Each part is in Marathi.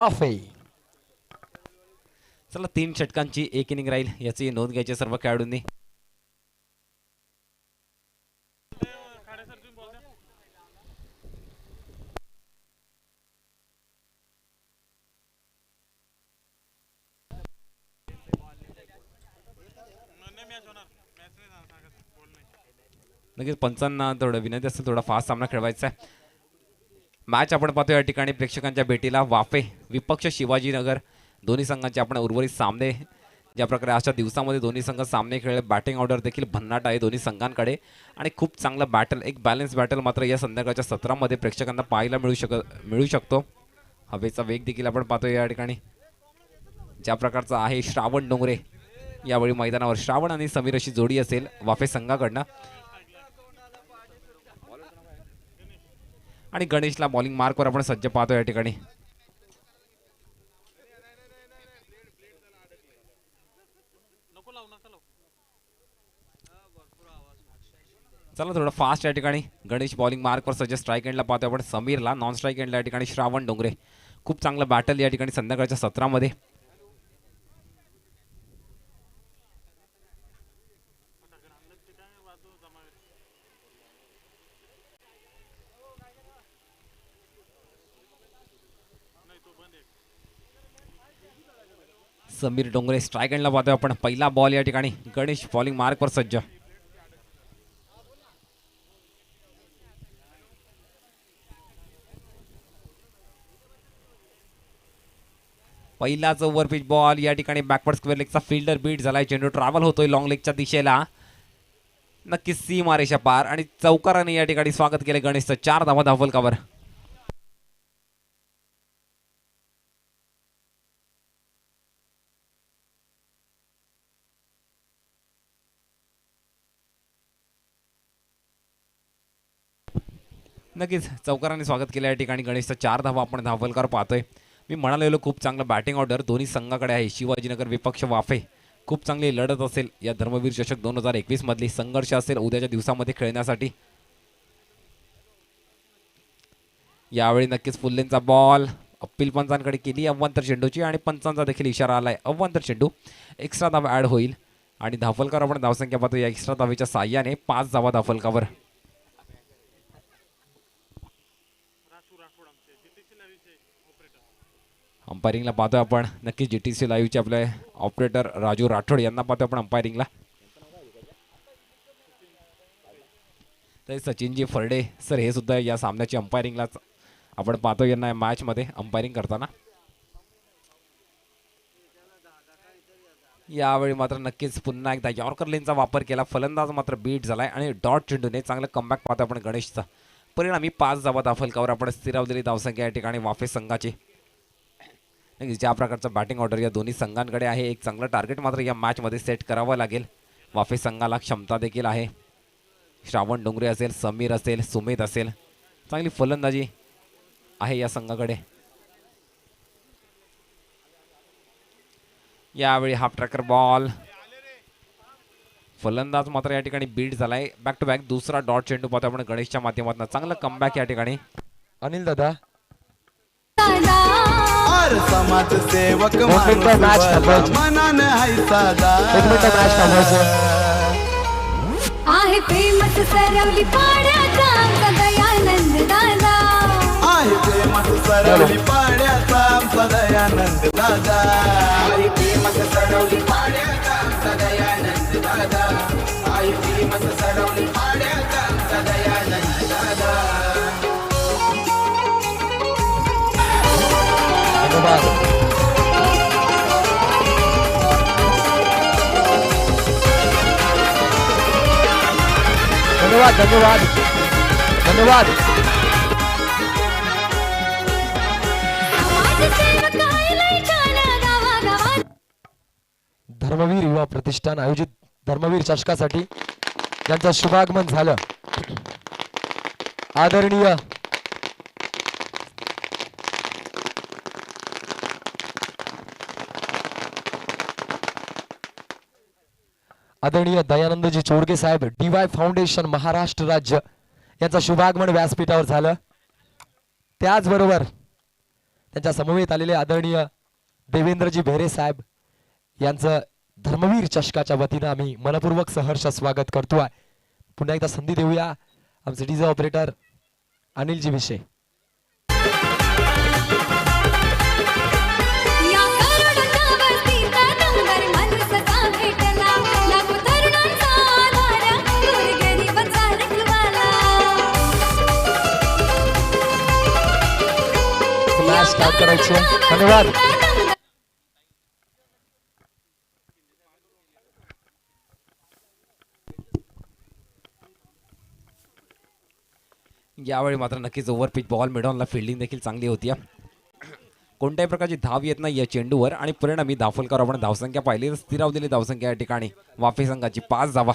वाफे. चला 3 षटकांची एक इनिंग राहील याची नोंद घ्यायची सर्व खेळाडूंनी. नक्कीच पंचांना थोडं विनंती असेल थोडा फास्ट सामना खेळवायचा आहे. मॅच आपण पाहतो या ठिकाणी प्रेक्षकांच्या भेटीला वाफे विपक्ष शिवाजीनगर दोन्ही संघांचे आपण उर्वरित सामने ज्या प्रकारे अशा दिवसामध्ये दोन्ही संघ सामने खेळले. बॅटिंग ऑर्डर देखील भन्नाट आहे दोन्ही संघांकडे आणि खूप चांगलं बॅटल एक बॅलन्स बॅटल मात्र या संध्याकाळच्या सत्रामध्ये प्रेक्षकांना पाहायला मिळू शकतो. हवेचा वेग देखील आपण पाहतो या ठिकाणी ज्या प्रकारचा आहे. श्रावण डोंगरे यावेळी मैदानावर श्रावण आणि समीर अशी जोडी असेल वाफे संघाकडनं आणि गणेशला बॉलिंग मार्कवर आपण सज्ज पाहतो या ठिकाणी. चला थोडं फास्ट या ठिकाणी गणेश बॉलिंग मार्कवर सज्ज. स्ट्राईक एंडला पाहतो आपण समीरला. नॉन स्ट्राईक एंडला या ठिकाणी श्रावण डोंगरे. खूप चांगलं बॅटल या ठिकाणी संध्याकाळच्या सत्रामध्ये. समीर डोंगरे स्ट्राईक एंडला पाहतोय आपण. पहिला बॉल या ठिकाणी गणेश बॉलिंग मार्कवर सज्ज. पहिलाच ओव्हर पिच बॉल या ठिकाणी बॅकवर्ड स्क्वेअर लेगचा फिल्डर बीट झालाय. चेंडू ट्रॅव्हल होतोय लॉंग लेगच्या दिशेला. नक्कीच सीमारेषा पार आणि चौकाराने या ठिकाणी स्वागत केले गणेशचं. 4 धावा धावफलकावर. नक्कीच चौकाराने स्वागत केलं या ठिकाणी गणेशचं. 4 धावा आपण धावफलकावर पाहतोय. मी म्हणालेलो खूप चांगलं बॅटिंग ऑर्डर दोन्ही संघाकडे आहे. शिवाजीनगर विपक्ष वाफे खूप चांगली लढत असेल या धर्मवीर चषक 2021 मधली. संघर्ष असेल उद्याच्या दिवसामध्ये खेळण्यासाठी. यावेळी नक्कीच फुल्लेंचा बॉल अपील पंचांकडे केली अव्वंतर चेंडूची आणि पंचांचा देखील इशारा आलाय. अव्वंतर चेंडू एक्स्ट्रा धावा ऍड होईल आणि धावफलकावर आपण धावसंख्या पाहतो या एक्स्ट्रा धावेच्या साह्याने 5 धावा धावफलकावर. अंपायरिंगला पाहतोय आपण नक्कीच जीटीसी लाईव्हचे आपले ऑपरेटर राजू राठोड यांना पाहतोय आपण अंपायरिंगला. तर सचिनजी फरडे सर हे सुद्धा या सामन्याची अंपायरिंगला आपण पाहतो यांना मॅच मध्ये अंपायरिंग करताना. यावेळी मात्र नक्कीच पुन्हा एकदा यॉर्कर लेनचा वापर केला. फलंदाज मात्र बीट झालाय आणि डॉट चेंडूने चांगलं कमबॅक पाहतो आपण गणेशचा. परिणामी 5 धावा धावफलकावर आपण स्थिरावलेली धावसंख्या या ठिकाणी वाफे संघाची. ज्या प्रकारचं बॅटिंग ऑर्डर या दोन्ही संघांकडे आहे. एक चांगलं टार्गेट मात्र या मॅचमध्ये सेट करावं लागेल. वाफे संघाला क्षमता देखील आहे. श्रावण डोंगरे असेल समीर असेल सुमित असेल चांगली फलंदाजी आहे या संघाकडे. यावेळी हाफ ट्रॅकर बॉल. फलंदाज मात्र या ठिकाणी बीट झालाय. बॅक टू बॅक दुसरा डॉट चेंडू पाहतो आपण गणेशच्या माध्यमातून. चांगलं कमबॅक या ठिकाणी. अनिल दादा समाज सेवक मॅच मनान हाय साधा आहे फेमस सरवली पाड्याचा दयानंद दादा. आहे फेमस सरवली पाड्याचा दयानंद दादा. आहे फेमस सरवली पाड्याचा दयानंद दादा. आहे फेमस सरवली पाड्याचा दयानंद दादा. धन्यवाद. धन्यवाद धन्यवाद धन्यवाद. धर्मवीर युवा प्रतिष्ठान आयोजित धर्मवीर चषकासाठी यांचं शुभागमन झालं. आदरणीय आदरणीय दयानंदजी चोडगे साहेब डीवाय फाउंडेशन महाराष्ट्र राज्य यांचं शुभागमन व्यासपीठावर झालं. त्याचबरोबर त्यांच्या समवेत आलेले आदरणीय देवेंद्रजी भेरे साहेब यांचं धर्मवीर चषकाच्या वतीनं आम्ही मनपूर्वक सहर्ष स्वागत करतोय. पुन्हा एकदा संधी देऊया आमचे डीजे ऑपरेटर अनिलजी विषय. या करुणावतीचा डोंगर माणसाचा भेटला, लाखो तरुणांचा आधार, गोरगरिबाचा रखवाला. मॅच स्टार्ट करायची आहे. धन्यवाद. यावेळी मात्र नक्कीच ओव्हर पिच बॉल मिडॉनला फिल्डिंग देखील चांगली होती. कोणत्याही प्रकारची धाव येत नाही या चेंडूवर आणि परिणामी धावफलकावर आपण धावसंख्या पाहिली तर स्थिरावलेली धावसंख्या या ठिकाणी वाफे संघाची 5 धावा.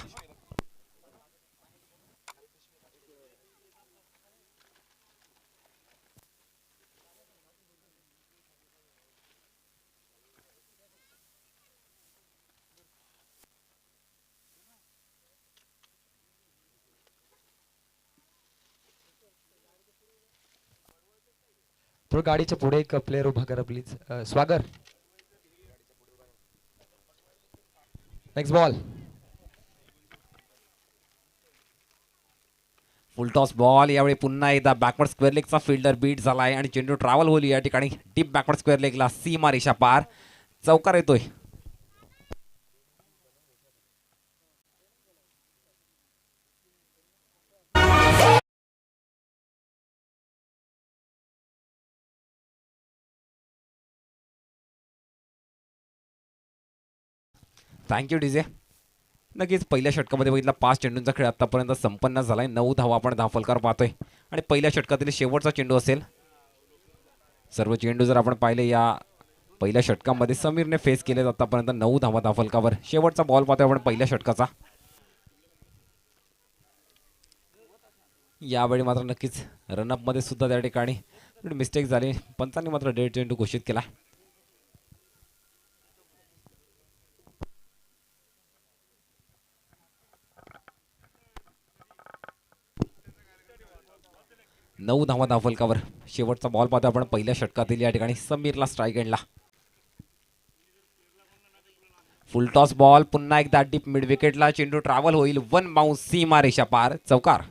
थोडं गाडीच्या पुढे एक प्लेअर उभा करा please. स्वागर. Next ball. Full toss ball. यावेळी पुन्हा एकदा बॅकवर्ड स्क्वेअर लेगचा फिल्डर बीट झालाय आणि चेंडू ट्रॅव्हल होईल या ठिकाणी डीप बॅकवर्ड स्क्वेअर लेगला. सीमा रेषा पार. चौकार येतोय. Thank you DJ. नक्कीच पहिल्या षटकामध्ये बघितला 5 चेंडूंचा खेळ आतापर्यंत संपन्न झालाय. 9 धावा आपण धावफलकार पाहतोय आणि पहिल्या षटकातील शेवटचा चेंडू असेल. सर्व चेंडू जर आपण पाहिले या पहिल्या षटकामध्ये समीरने फेस केले आतापर्यंत 9 धावा धावफलकावर. शेवटचा बॉल पाहतोय आपण पहिल्या षटकाचा. यावेळी मात्र नक्कीच रनअपमध्ये सुद्धा त्या ठिकाणी मिस्टेक झाली. पंचांनी मात्र डेड चेंडू घोषित केला. नऊ धावा धावफलकावर. शेवटचा बॉल पाहतो आपण पहिल्या षटकातील या ठिकाणी समीरला स्ट्राईक एंडला. फुल टॉस बॉल. पुन्हा एकदा डीप मिड विकेटला चेंडू ट्रॅव्हल होईल. 1 बाउन्स. सीमा रेषा पार. चौकार.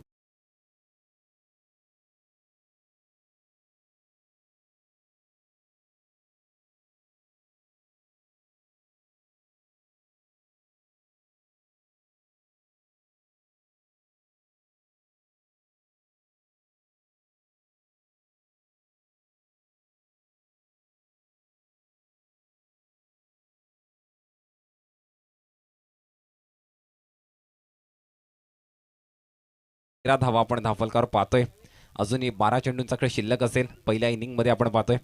तेरा धावा आपण धावफलकावर पाहतोय. अजूनही 12 चेंडूंचा खेळ शिल्लक असेल पहिल्या इनिंग मध्ये आपण पाहतोय.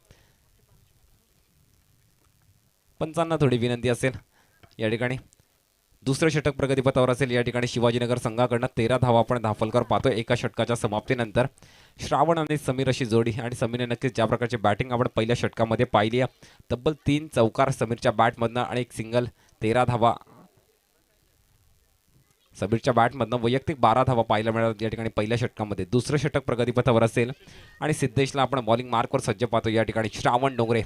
पंचांना थोडी विनंती असेल या ठिकाणी. दुसरं षटक प्रगतीपथावर असेल या ठिकाणी शिवाजीनगर संघाकडनं. 13 धावा आपण धावफलकावर पाहतोय एका षटकाच्या समाप्तीनंतर. श्रावण आणि समीर अशी जोडी आणि समीरने नक्कीच ज्या प्रकारची बॅटिंग आपण पहिल्या षटकामध्ये पाहिली आहे. तब्बल 3 चौकार समीरच्या बॅटमधनं आणि एक सिंगल. 13 धावा समीरच्या बॅटमधनं. वैयक्तिक 12 धावा पाहायला मिळाल्या या ठिकाणी पहिल्या षटकामध्ये. दुसरं षटक प्रगतीपथावर असेल आणि सिद्धेशला आपण बॉलिंग मार्कवर सज्ज पाहतो या ठिकाणी. श्रावण डोंगरे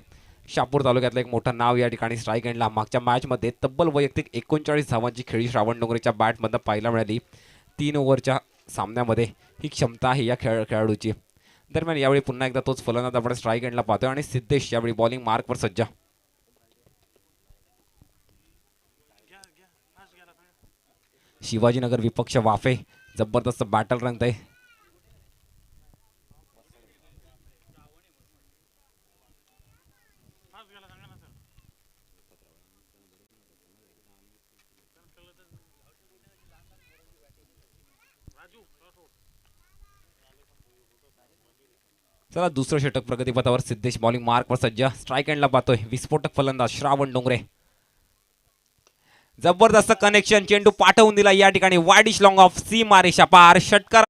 शापूर तालुक्यातलं एक मोठं नाव या ठिकाणी स्ट्राईक एंडला. मागच्या मॅचमध्ये तब्बल वैयक्तिक 39 धावांची खेळी श्रावण डोंगरेच्या बॅटमधनं पाहायला मिळाली. 3 ओव्हरच्या सामन्यामध्ये ही क्षमता आहे या खेळाडूची. दरम्यान यावेळी पुन्हा एकदा तोच फलंदाज आपण स्ट्राईक एंडला पाहतोय आणि सिद्धेश यावेळी बॉलिंग मार्कवर सज्ज. शिवाजीनगर विपक्ष वाफे जबरदस्त बॅटल रंगत आहे. चला दुसरं षटक प्रगतीपथावर. सिद्धेश बॉलिंग मार्कवर सज्ज. स्ट्राईक एंडला पाहतोय विस्फोटक फलंदाज श्रावण डोंगरे. जबरदस्त कनेक्शन. चेंडू पाठवून दिला या ठिकाणी. Widish long of. सीमा रेषा पार. षटकार.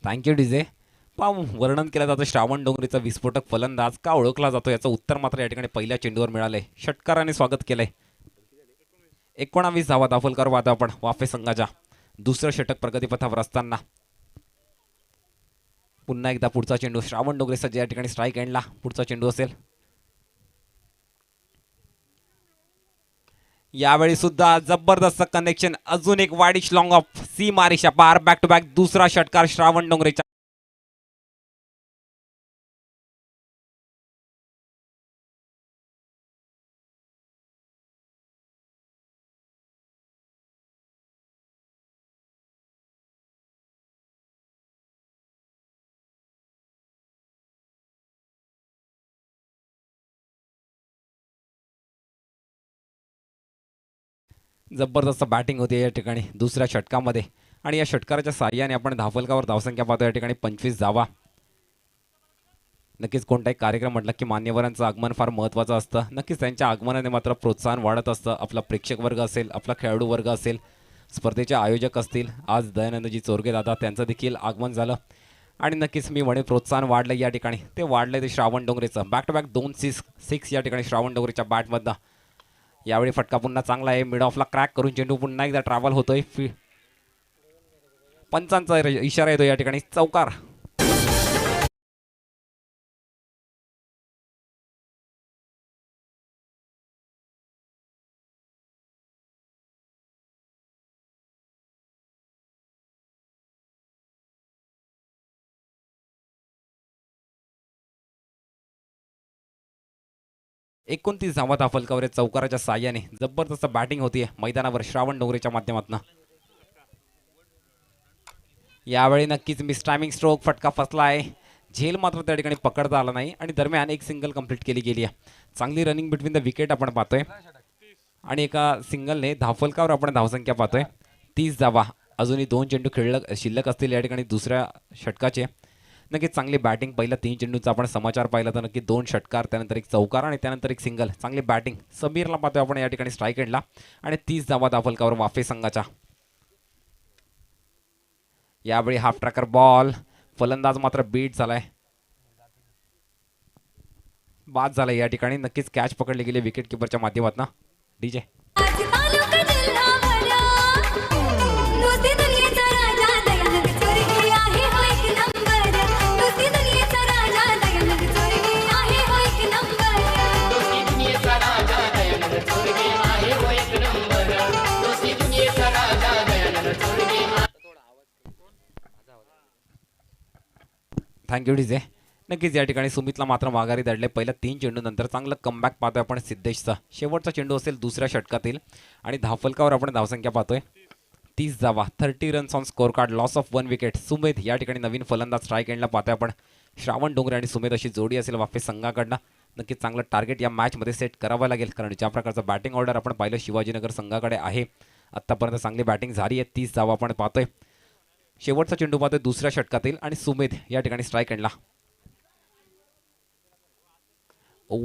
Thank you DJ. वर्णन केलं जातं श्रावण डोंगरेचा विस्फोटक फलंदाज का ओळखला जातो याचं उत्तर मात्र या ठिकाणी पहिल्या चेंडूवर मिळालंय. षटकाराने स्वागत केलंय. 19 धावा दाखल पाहतो आपण वाफे संघाच्या. दुसरं षटक प्रगतीपथावर असताना पुन्हा एकदा पुढचा चेंडू श्रावण डोंगरे सज्ज या ठिकाणी स्ट्राईक एंडला पुढचा चेंडू असेल. यावेळी सुद्धा जबरदस्त कनेक्शन. अजून एक वाईडिश लॉंग ऑफ सी मारिशा पार. बॅक टू बॅक दुसरा षटकार श्रावण डोंगरेच्या. जबरदस्त बॅटिंग होती या ठिकाणी दुसऱ्या षटकामध्ये. आणि या षटकाराच्या साह्याने आपण धावफलकावर धावसंख्या पाहतो या ठिकाणी 25 धावा. नक्कीच कोणताही कार्यक्रम म्हटलं की मान्यवरांचं आगमन फार महत्त्वाचं असतं. नक्कीच त्यांच्या आगमनाने मात्र प्रोत्साहन वाढत असतं. आपला प्रेक्षक वर्ग असेल, आपला खेळाडू वर्ग असेल, स्पर्धेचे आयोजक असतील. आज दयानंदजी चोरगे दादा त्यांचं देखील आगमन झालं आणि नक्कीच मी म्हणे प्रोत्साहन वाढलं या ठिकाणी. ते वाढलं ते श्रावण डोंगरेचं. बॅक टू बॅक 2 6 या ठिकाणी श्रावण डोंगरेच्या बॅटमधनं. यावेळी फटका पुन्हा चांगला आहे. मिड ऑफला क्रॅक करून चेंडू पुन्हा एकदा ट्रॅव्हल होतोय. पंचांचा इशारा येतो या ठिकाणी. चौकार. एकोणतीस धावा फलकावर चौकाराच्या साह्याने. जबरदस्त बॅटिंग होतीये मैदानावर श्रावण डोंगरेच्या माध्यमातून. यावेळी नक्कीच मिस टायमिंग स्ट्रोक. फटका फसला आहे. झेल मात्र त्या ठिकाणी पकडता आला नाही आणि दरम्यान एक सिंगल कंप्लीट केली गेली आहे. चांगली रनिंग बिटवीन द विकेट आपण पाहतोय आणि एका सिंगलने धावफलकावर आपण धावसंख्या पाहतोय 30 धावा. अजूनही 2 चेंडू शिल्लक असतील या ठिकाणी दुसऱ्या षटकाचे. नक्कीच चांगली बॅटिंग. पहिला 3 चेंडूचा आपण समाचार पाहिला तर नक्की 2 षटकार, त्यानंतर एक चौकार आणि त्यानंतर एक सिंगल. चांगली बॅटिंग. समीरला पाहतोय आपण या ठिकाणी स्ट्राईक एंडला आणि 30 धावा धावफलकावर वाफे संघाच्या. यावेळी हाफ ट्रॅकर बॉल. फलंदाज मात्र बीट झालाय, बाद झालाय या ठिकाणी. नक्कीच कॅच पकडली गेली विकेट किपरच्या माध्यमातून. डीजे आज तालुका जिल्हा भरा, नुसती दुनियेचा राजा दयानंद चोरगे आहे हो एक नंबर. नुसती दुनियेचा राजा दयानंद चोरगे आहे हो एक नंबर. दोस्ती दुनियेचा राजा दयानंद चोरगे आहे हो एक नंबर. दोस्ती दुनियेचा राजा दयानंद चोरगे. Thank you DJ. नक्कीच या ठिकाणी सुमितला मात्र माघारी दडले. पहिल्या 3 चेंडू नंतर चांगलं कमबॅक पाहतोय आपण सिद्धेशचा. शेवटचा चेंडू असेल दुसऱ्या षटकातील आणि धावफलकावर आपण धावसंख्या पाहतोय 30 धावा. 30 runs on score card. Loss of 1 wicket. Sumedh या ठिकाणी नवीन फलंदाज स्ट्राईक एंडला पाहतोय आपण. श्रावण डोंगरे आणि सुमेध अशी जोडी असेल वाफे संघाकडनं. नक्कीच चांगलं टार्गेट या मॅचमध्ये सेट करावं लागेल, कारण ज्या प्रकारचं बॅटिंग ऑर्डर आपण पाहिलं शिवाजीनगर संघाकडे आहे. आत्तापर्यंत चांगली बॅटिंग झाली आहे. 30 धावा आपण पाहतोय. शेवटचा चेंडू पाहतोय दुसऱ्या षटकातील आणि सुमेध या ठिकाणी स्ट्राईक एंडला.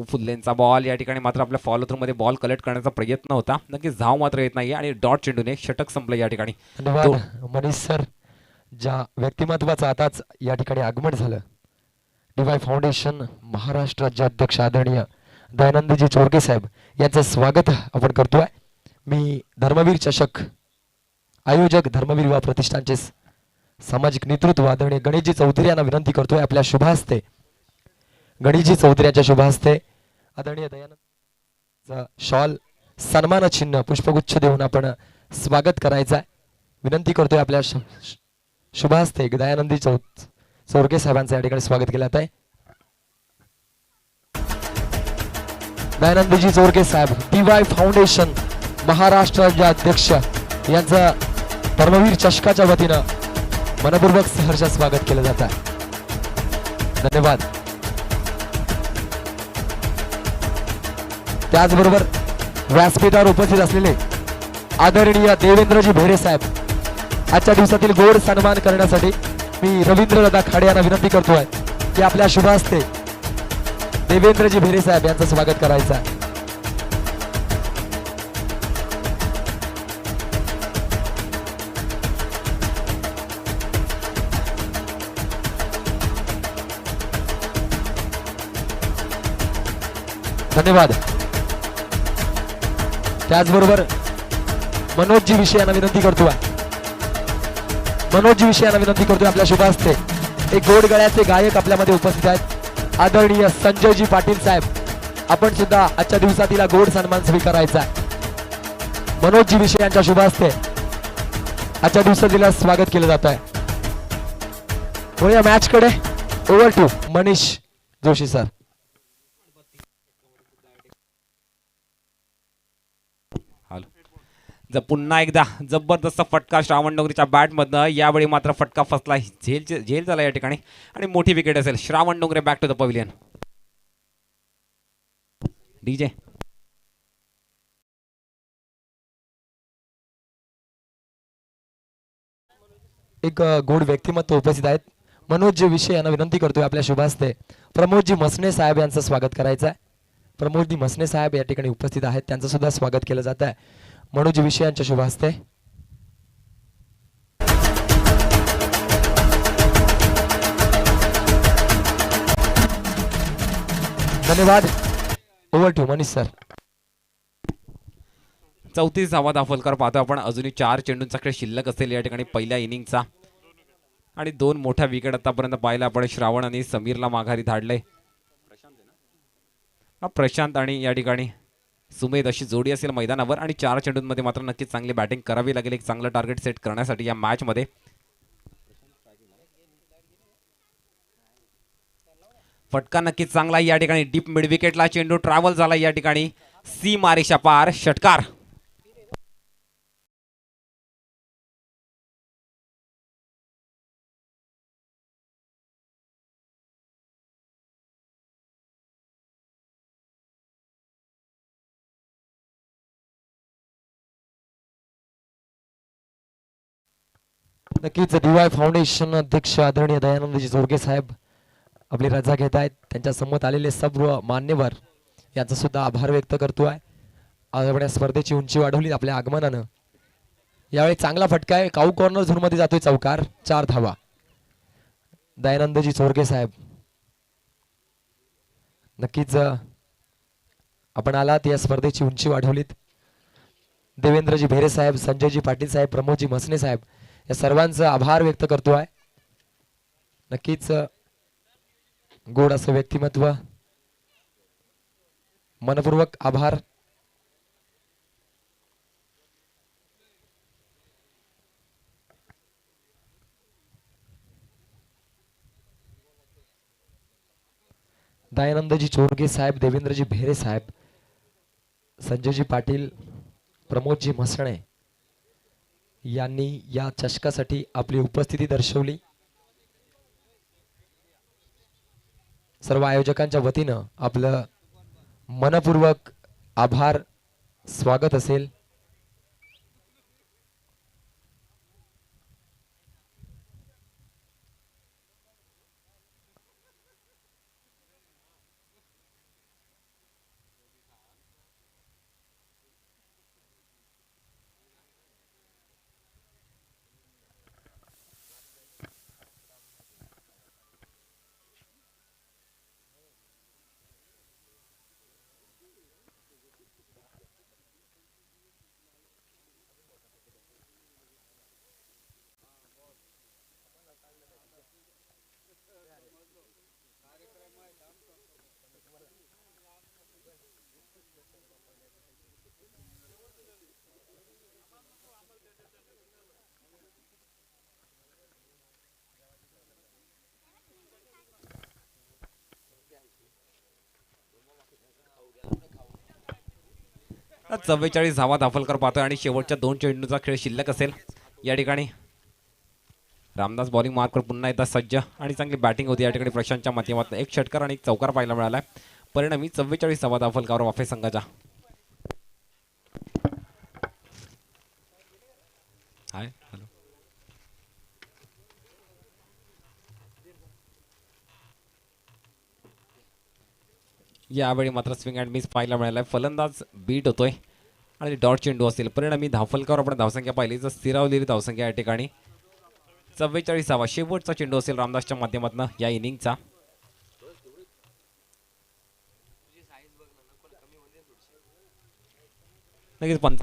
फुल्लेंचा बॉल. या ठिकाणी मात्र आपल्या फॉलो थ्रू मध्ये बॉल कलेक्ट करण्याचा प्रयत्न होता. नक्कीच धाव मात्र येत नाही आणि डॉट चेंडूने षटक संपलं या ठिकाणी. धन्यवाद मनीष सर. ज्या व्यक्तिमत्वाचं आताच या ठिकाणी आगमन झालं, डीवाय फाउंडेशन महाराष्ट्र राज्याध्यक्ष आदरणीय दयानंदजी चोरगे साहेब यांचं स्वागत आपण करतोय. मी धर्मवीर चषक आयोजक धर्मवीर युवा प्रतिष्ठानचे सामाजिक नेतृत्व आदरणीय गणेशजी चौधरी यांना विनंती करतोय आपल्या शुभ हस्ते, गणेशजी चौधरी यांच्या शुभ हस्ते आदरणीय दयानंद शॉल सन्मान चिन्ह पुष्पगुच्छ देऊन आपण स्वागत करायचं आहे. विनंती करतोय आपल्या शुभ हस्ते दयानंदी चोरगे साहेबांचं या ठिकाणी स्वागत केलं आहे. दयानंदजी चोरगे साहेब डीवाय फाउंडेशन महाराष्ट्र राज्य अध्यक्ष यांचं धर्मवीर चषकाच्या वतीनं मनपूर्वक सहर्ष स्वागत केलं जात आहे. धन्यवाद. त्याचबरोबर व्यासपीठावर उपस्थित असलेले आदरणीय देवेंद्रजी भेरे साहेब आजच्या दिवसातील गोड सन्मान करण्यासाठी मी रवींद्र दादा खाडे यांना विनंती करतोय की आपल्या शुभ हस्ते देवेंद्रजी भेरे साहेब यांचं स्वागत करायचं आहे. धन्यवाद. त्याचबरोबर मनोजजी विषयांना विनंती करतोय. मनोजजी विषयांना विनंती करतोय आपल्या शुभ हस्ते. एक गोड गळ्याचे गायक आपल्यामध्ये उपस्थित आहेत आदरणीय संजयजी पाटील साहेब. आपण सुद्धा आजच्या दिवसातील गोड सन्मान स्वीकारायचा आहे. मनोजजी विषय यांच्या शुभ हस्ते आजच्या दिवसातील स्वागत केलं जात आहे. वळूया मॅच कडे. Over to Manish Joshi sir. पुन्हा एकदा जबरदस्त फटका श्रावण डोंगरीच्या बॅटमधनं. यावेळी मात्र फटका फसला. झेल झाला या ठिकाणी आणि मोठी विकेट असेल. Shravan Dongre back to the pavilion. DJ एक गोड व्यक्तिमत्व उपस्थित आहेत. मनोजजी विषय यांना विनंती करतोय आपल्या शुभ हस्ते प्रमोदजी मसने साहेब यांचं स्वागत करायचं आहे. प्रमोदजी मसने साहेब या ठिकाणी उपस्थित आहेत. त्यांचं सुद्धा स्वागत केलं जात आहे मनोज विषय यांच्या शुभ हस्ते. धन्यवाद. Over to Manish sir. 34 धावा दाखलकर पाहतो आपण. अजूनही 4 चेंडूंचा खेळ शिल्लक असेल या ठिकाणी पहिल्या इनिंगचा आणि 2 मोठ्या विकेट आतापर्यंत पाहिला आपण. श्रावण आणि समीरला माघारी धाडले. प्रशांत आणि या ठिकाणी सुमेध अशी जोडी असेल मैदानावर आणि 4 चेंडूंमध्ये मात्र नक्कीच चांगली बॅटिंग करावी लागेल एक चांगलं टार्गेट सेट करण्यासाठी या मॅच मध्ये. फटका नक्कीच चांगला या ठिकाणी. डीप मिड विकेटला चेंडू ट्रॅव्हल झाला या ठिकाणी. सी मारेशा पार. षटकार. नक्कीच डीवाय फाउंडेशन अध्यक्ष आदरणीय दयानंदजी जोरगे साहेब आपली रजा घेत आहेत. त्यांच्या समोर आलेले सर्व मान्यवर यांचा सुद्धा आभार व्यक्त करतोय. आपल्या स्पर्धेची उंची वाढवली आपल्या आगमनानं. यावेळी चांगला फटका आहे. काऊ कॉर्नर झोन मध्ये जातोय चौकार. 4 धावा. दयानंदजी जोरगे साहेब नक्कीच आपण आलात. या स्पर्धेची उंची वाढवलीत. देवेंद्रजी भेरे साहेब, संजयजी पाटील साहेब, प्रमोदजी मसने साहेब या सर्वांचा आभार व्यक्त करतोय. नक्कीच गोड असं व्यक्तिमत्व. मनपूर्वक आभार. दयानंदजी चोरगे साहेब, देवेंद्रजी भेरे साहेब, संजयजी पाटील, प्रमोदजी म्हसणे यांनी या चषकासाठी आपली उपस्थिती दर्शवली. सर्व आयोजकांच्या वतीनं आपलं मनपूर्वक आभार स्वागत असेल. आता 44 धावा दाखलकर पाहतोय आणि शेवटच्या 2 चेंडूचा खेळ शिल्लक असेल या ठिकाणी. रामदास बॉलिंग मार्कवर पुन्हा एकदा सज्ज आणि चांगली बॅटिंग होती या ठिकाणी. प्रशांतच्या माध्यमातून एक षटकार आणि एक चौकार पाहायला मिळाला. परिणामी 44 धावा दाखलकर वाफे संघाच्या. हाय हॅलो यावेळी मात्र स्विंग अँड मिस पाहायला मिळाला. फलंदाज बीट होतोय आणि डॉट चेंडू असेल. परिणामी धावफलकावर आपण धावसंख्या पाहिली तर स्थिरावलेली धावसंख्या या ठिकाणी 44 धावा. शेवटचा चेंडू असेल रामदासच्या माध्यमातून या इनिंगचा. नक्कीच पंच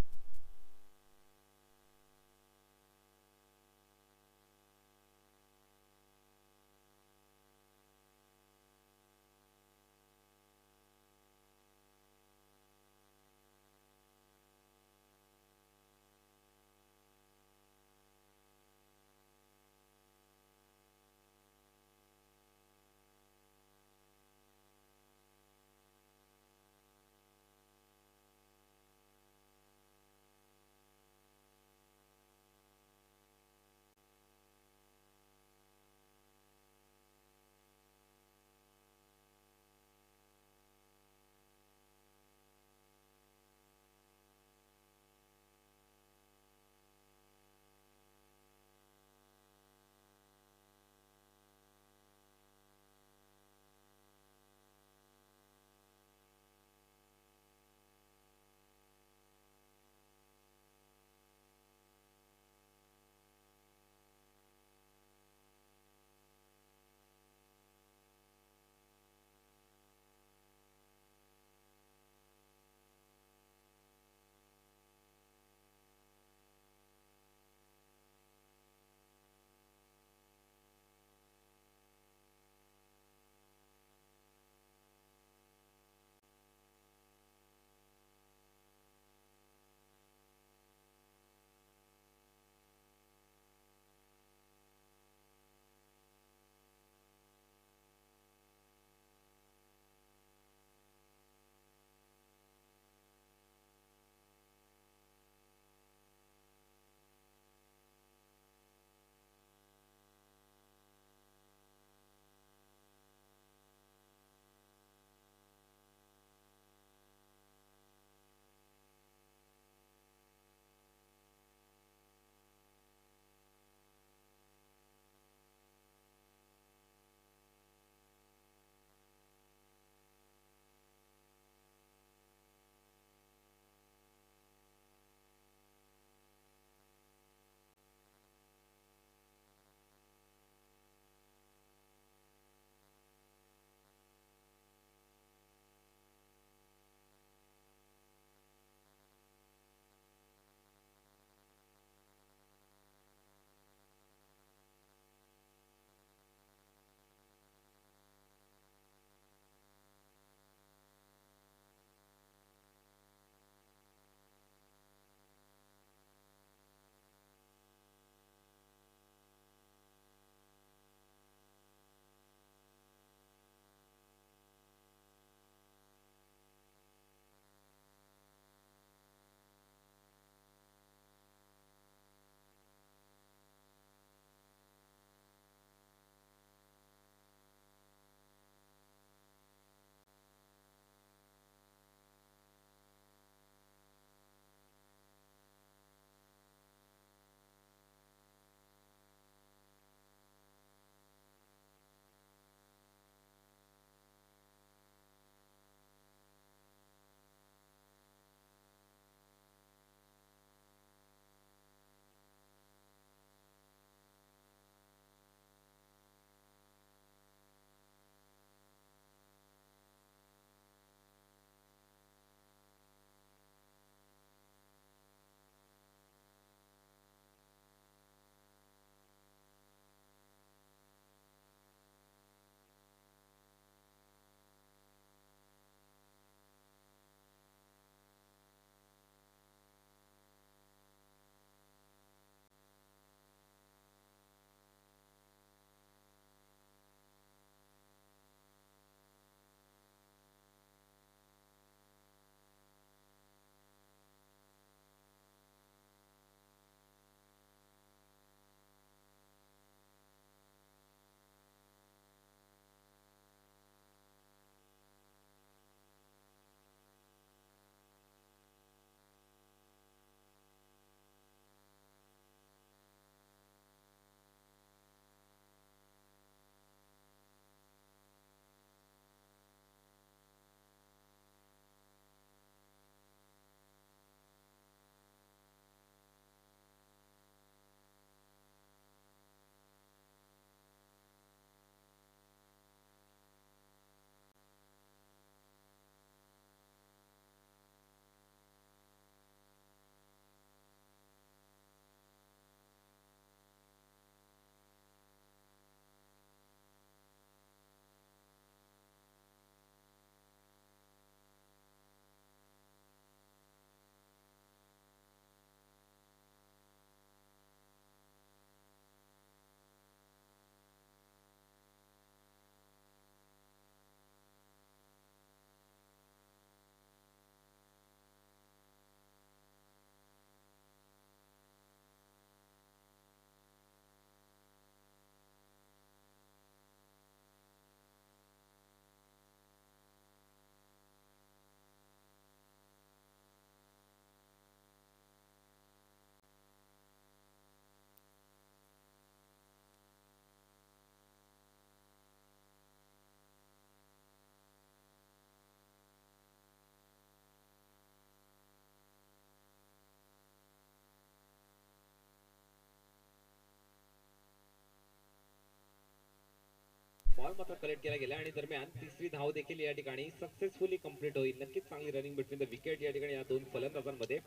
बॉल मात्र कलेक्ट केला गेला आणि दरम्यान तिसरी धाव देखील या ठिकाणी सक्सेसफुली कंप्लीट होईल. नक्कीच चांगली रनिंग बिटवीन द विकेट या ठिकाणी या दोन फलंदाजांमध्ये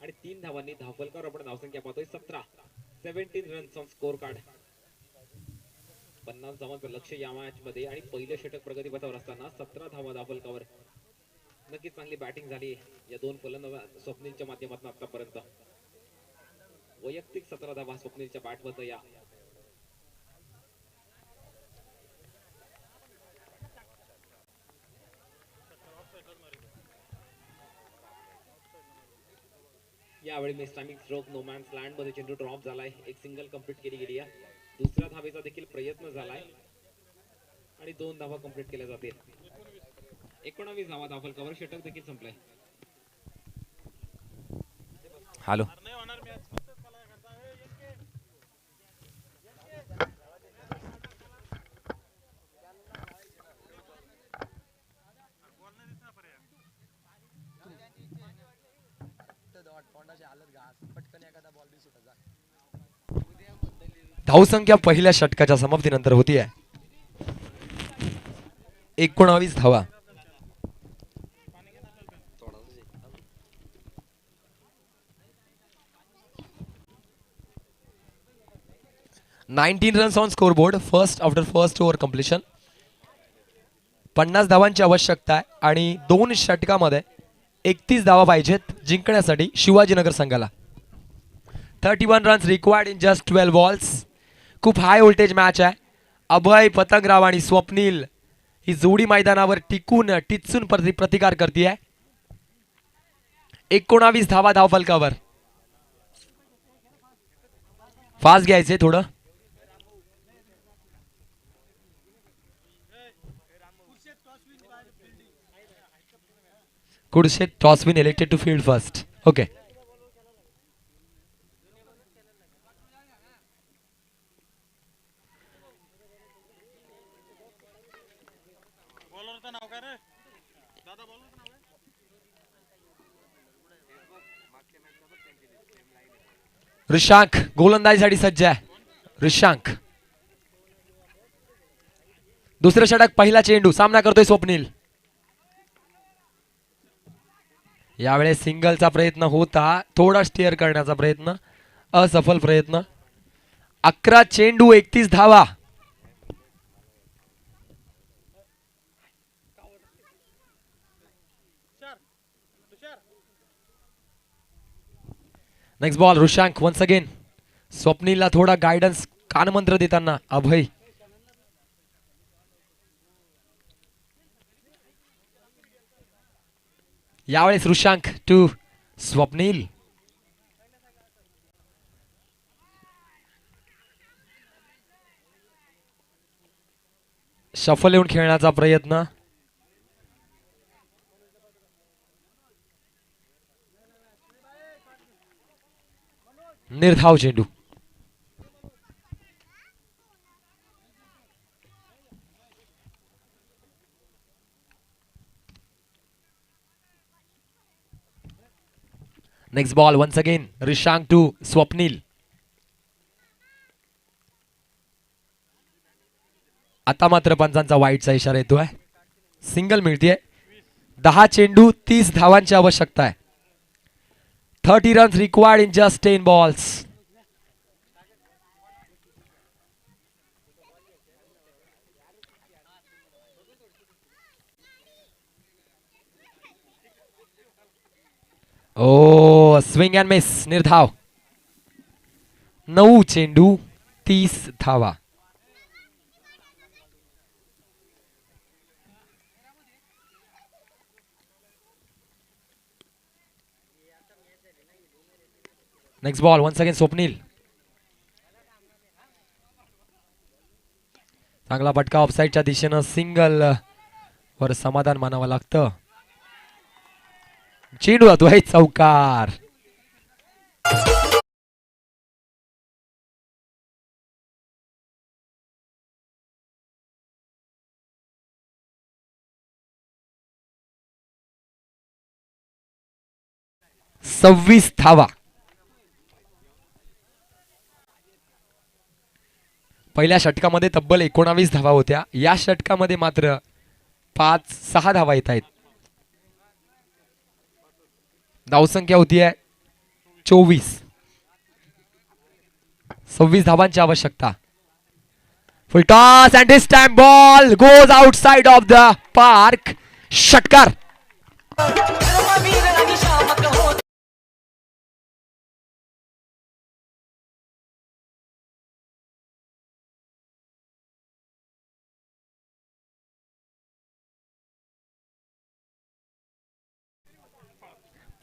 आणि 3 धावांनी धावफलकावर आपण धावसंख्या पाहतोय 17 रन्स ऑन स्कोर कार्ड. 50 धावांचं लक्ष या मॅच मध्ये आणि पहिलं षटक प्रगतीपथावर असताना 17 धावा धावफलकावर. नक्कीच चांगली बॅटिंग झाली या दोन फलंदाज स्वप्नीलच्या माध्यमातून आतापर्यंत. वैयक्तिक 17 धावा स्वप्नीलच्या बॅट मध्ये या यावेळी मिस्टामिक स्ट्रोक नो मॅन्स लँड मध्ये चेंडू ड्रॉप झालाय. एक सिंगल कंप्लीट केली गेली आहे. दुसऱ्या धावेचा देखील प्रयत्न झालाय आणि 2 धावा कंप्लीट केल्या जातील. 19 धावा धावफलकावर षटक देखील संपलंय. हॅलो धावसंख्या पहिल्या षटकाच्या समाप्तीनंतर होतीये 19 धावा. Nineteen runs on scoreboard first after first over completion. 50 धावांची आवश्यकता आहे आणि 2 षटकामध्ये 31 धावा पाहिजेत जिंकण्यासाठी शिवाजीनगर संघाला. 31 runs required in just 12 balls. खूप हाय व्होल्टेज मॅच आहे. अभय पतंगराव आणि स्वप्नील ही जोडी मैदानावर टिचून प्रतिकार करते. 19 धावा धावफलकावर. फास्ट घ्यायचे थोडं. Kurset Toswin elected to field first. Okay. Rishank गोलंदाजीसाठी सज्ज आहे. ऋषांक दुसरं षटक पहिला चेंडू सामना करतोय स्वप्नील. यावेळेस सिंगलचा प्रयत्न होता. थोडा स्टिअर करण्याचा प्रयत्न असफल प्रयत्न. 11 चेंडू 31 धावा. Next ball Rishank once again. स्वप्नीलला थोडा गायडन्स कानमंत्र देताना अभय. यावेळेस ऋषांक टू स्वप्नील. शफल येऊन खेळण्याचा प्रयत्न. निर्धाव चेंडू. Next ball once again Rishank to Swapnil. आता मात्र पंचांचा वाईटचा इशारा येतोय. सिंगल मिळतीये. 10 चेंडू 30 धावांची आवश्यकता आहे. 30 runs required in just 10 balls. Oh swing and miss. निर्धाव. 9 चेंडू 30 धावा. Next ball once again Swapnil. चांगला फटका ऑफसाईडच्या दिशेनं. सिंगल वर समाधान मानावं लागतं. चेंडू जातोय चौकार. सव्वीस धावा. पहिल्या षटकामध्ये तब्बल 19 धावा होत्या. या षटकामध्ये मात्र 5-6 धावा येत आहेत. धावसंख्या होती आहे 24. 26 धावांची आवश्यकता. फुल toss and this time ball goes outside of the park. षटकार.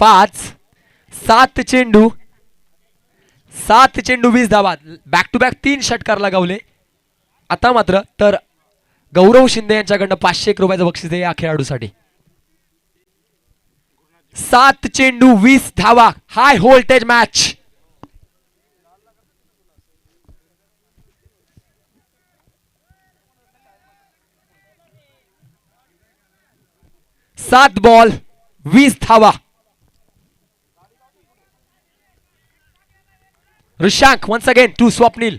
पाच 7 चेंडू 20 धावा. बॅक टू बॅक 3 षटकार लगावले. आता मात्र तर गौरव शिंदे यांच्याकडनं 501 रुपयाचं बक्षीस आहे या खेळाडूसाठी. 7 चेंडू 20 धावा. High voltage match. 7 बॉल 20 धावा. Rishank once again to Swapnil.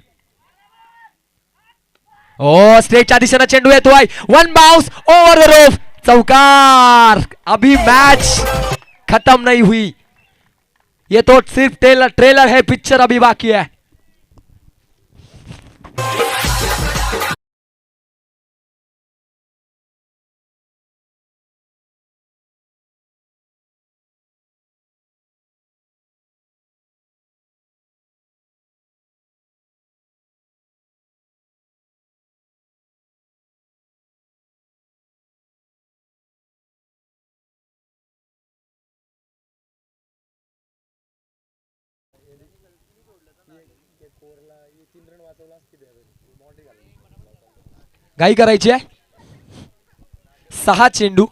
Oh स्ट्रेटच्या दिशेनं चेंडू येतोय. One bounce over the rope. चौकार. अभी मैच खत्म नहीं हुई. ये तो सिर्फ ट्रेलर है. पिक्चर अभी बाकी है. घाई करायची आहे. 6 चेंडू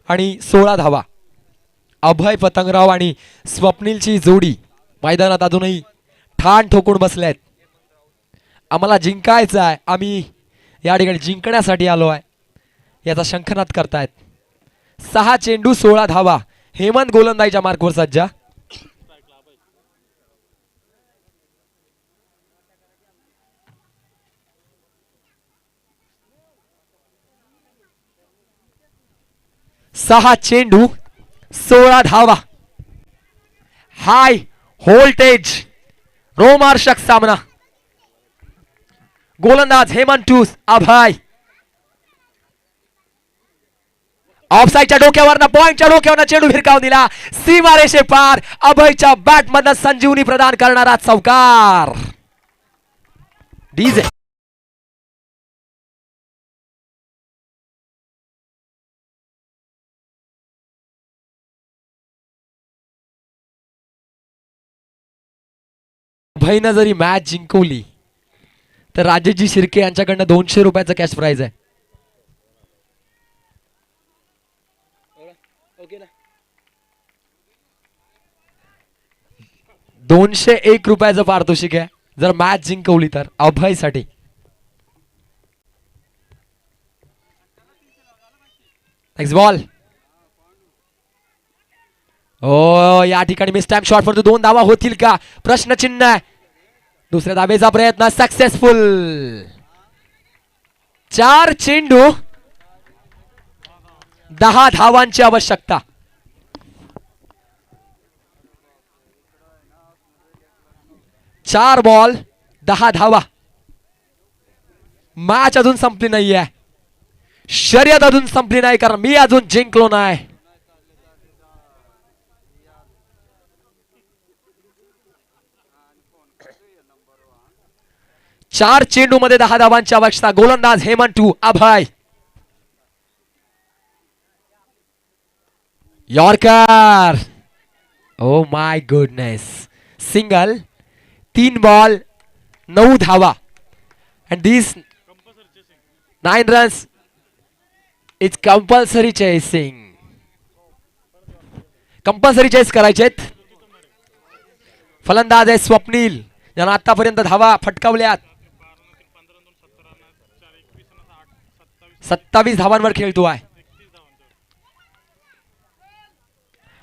आणि 16 धावा. अभय पतंगराव आणि स्वप्नीलची जोडी मैदानात अजूनही ठाण ठोकून बसले आहेत. आम्हाला जिंकायचं आहे. आम्ही या ठिकाणी जिंकण्यासाठी आलो आहे याचा शंखनाद करतायत. 6 चेंडू 16 धावा. हेमंत गोलंदाजीच्या मार्कवर सज्ज. सहा चेंडू 16 धावा. हाय व्होल्टेज रोमार्शक सामना. गोलंदाज हेमंत टूस अभय. ऑफसाईडच्या डोक्यावरनं पॉइंटच्या डोक्यावरनं चेंडू भिरकावून दिला. सीमारेषे पार. अभयच्या बॅट मधनं संजीवनी प्रदान करणारा चौकार. डीजे अभयनं जरी मॅच जिंकवली तर राजेशजी शिर्के यांच्याकडनं 200 रुपयाचं कॅश प्राइज आहे. $201 रुपयाचं पारितोषिक आहे जर मॅच जिंकवली तर अभयसाठी. Next ball. ओ या ठिकाणी मिस टाइम शॉट परंतु 2 धावा होतील का प्रश्नचिन्ह आहे. दुसऱ्या धावेचा प्रयत्न सक्सेसफुल. 4 चेंडू 10 धावांची आवश्यकता. चार बॉल 10 धावा. मॅच अजून संपली नाहीये. शर्यत अजून संपली नाही कारण मी अजून जिंकलो नाही. 4 चेंडू मध्ये 10 धावांची आवश्यकता. गोलंदाज Hemant to Abhay. Yorker. Oh my goodness. Single. 3 ball 9 धावा. and these 9 runs it's compulsory chasing. Compulsory chase करायचेत. फलंदाज आहे स्वप्नील ज्यांना आतापर्यंत धावा फटकावल्यात. 27 धावांवर खेळतो आहे.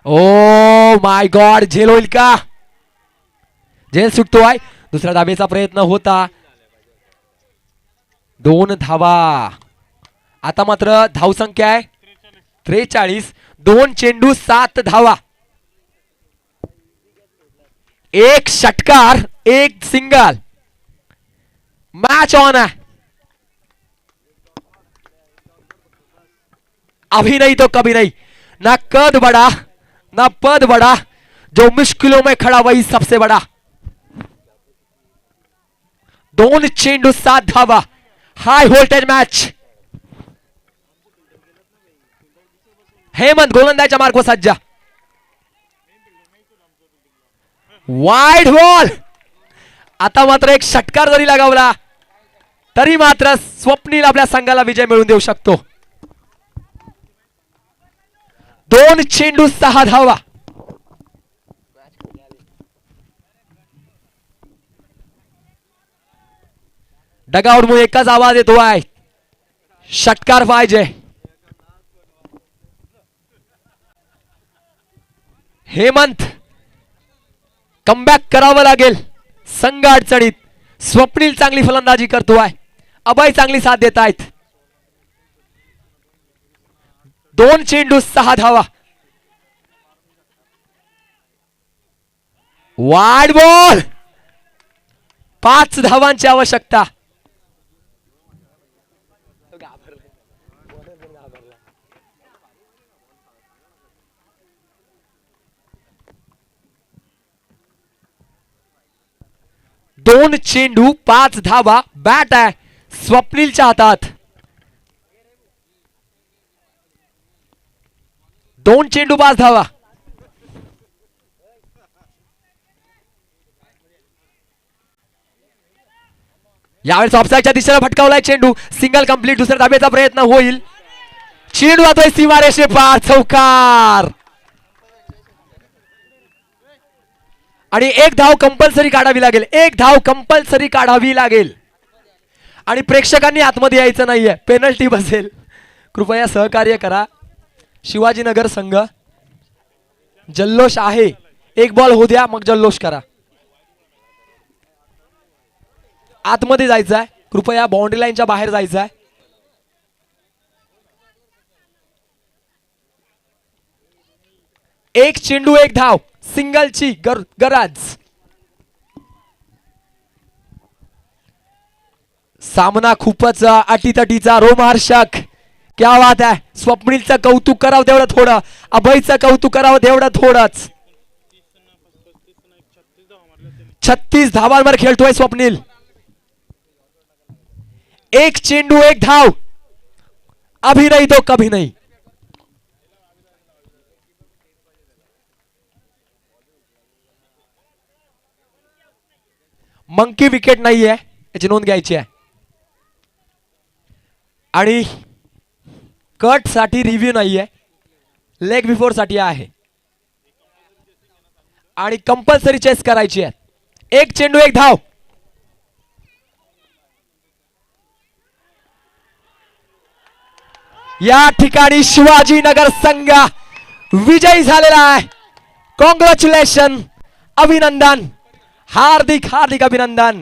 Oh my God. झेल होईल का. झेल सुटतो आहे. दुसऱ्या धावेचा प्रयत्न होता 2 धावा. आता मात्र धावसंख्या आहे 43. 2 चेंडू 7 धावा. 1 षटकार 1 सिंगल. मैच ऑन है. अभी नहीं तो कभी नहीं. ना कद बड़ा ना पद बड़ा, जो मुश्किलों में खड़ा वही सबसे बड़ा. 2 चेंडू 7 धावा. High voltage match. हेमंत गोलंदाजच्या मार्गवर सज्ज. Wide ball. आता मात्र एक षटकार जरी लगावला तरी मात्र स्वप्नील आपल्या संघाला विजय मिळवून देऊ शकतो. 2 चेंडू 6 धावा. डगआउट मध्ये एकच आवाज येतो आहे, षटकार पाहिजे. हेमंत कमबॅक करावं लागेल. संघ अडचणीत. स्वप्नील चांगली फलंदाजी करतोय. अभय चांगली साथ देत आहेत. 2 चेंडू 6 धावा. Wide ball. 5 धावांची आवश्यकता. दोन चेंडू 5 धावा. बॅट आहे स्वप्नीलच्या हातात. 2 चेंडू 5 धावा. यावेळेस ऑफसाईडच्या दिशेला फटकावलाय चेंडू. Single complete. दुसऱ्या धाब्याचा प्रयत्न होईल. चेंडू जातोय सीमारेषे पार. चौकार. आणि 1 धाव कंपल्सरी काढावी लागेल. 1 धाव कंपल्सरी काढावी लागेल. आणि प्रेक्षकांनी आतमध्ये यायचं नाहीये, पेनल्टी बसेल. कृपया सहकार्य करा. शिवाजीनगर संघ जल्लोष आहे. 1 बॉल होऊ द्या मग जल्लोष करा. आतमध्ये जायचं आहे. कृपया बाउंड्री लाईनच्या बाहेर जायचं आहे. एक चेंडू 1 धाव. सिंगलची गरज. सामना खूपच अटीतटीचा, रोमहर्षक. क्या बात आहे. स्वप्नीलचं कौतुक करावं तेवढं थोडं, अभयचं कौतुक करावं तेवढं थोडंच. 36 धावांवर खेळतोय स्वप्नील. 1 चेंडू 1 धाव. अभी नहीं तो कभी नहीं. मंकी विकेट नाहीये, याची नोंद घ्यायची आहे. आणि कट साठी रिव्ह्यू नाहीये, लेग बिफोर साठी आहे. आणि कंपल्सरी चेस करायची आहे. 1 चेंडू 1 धाव. या ठिकाणी शिवाजीनगर संघ विजयी झालेला आहे. कॉंग्रॅच्युलेशन. अभिनंदन. हार्दिक हार्दिक अभिनंदन.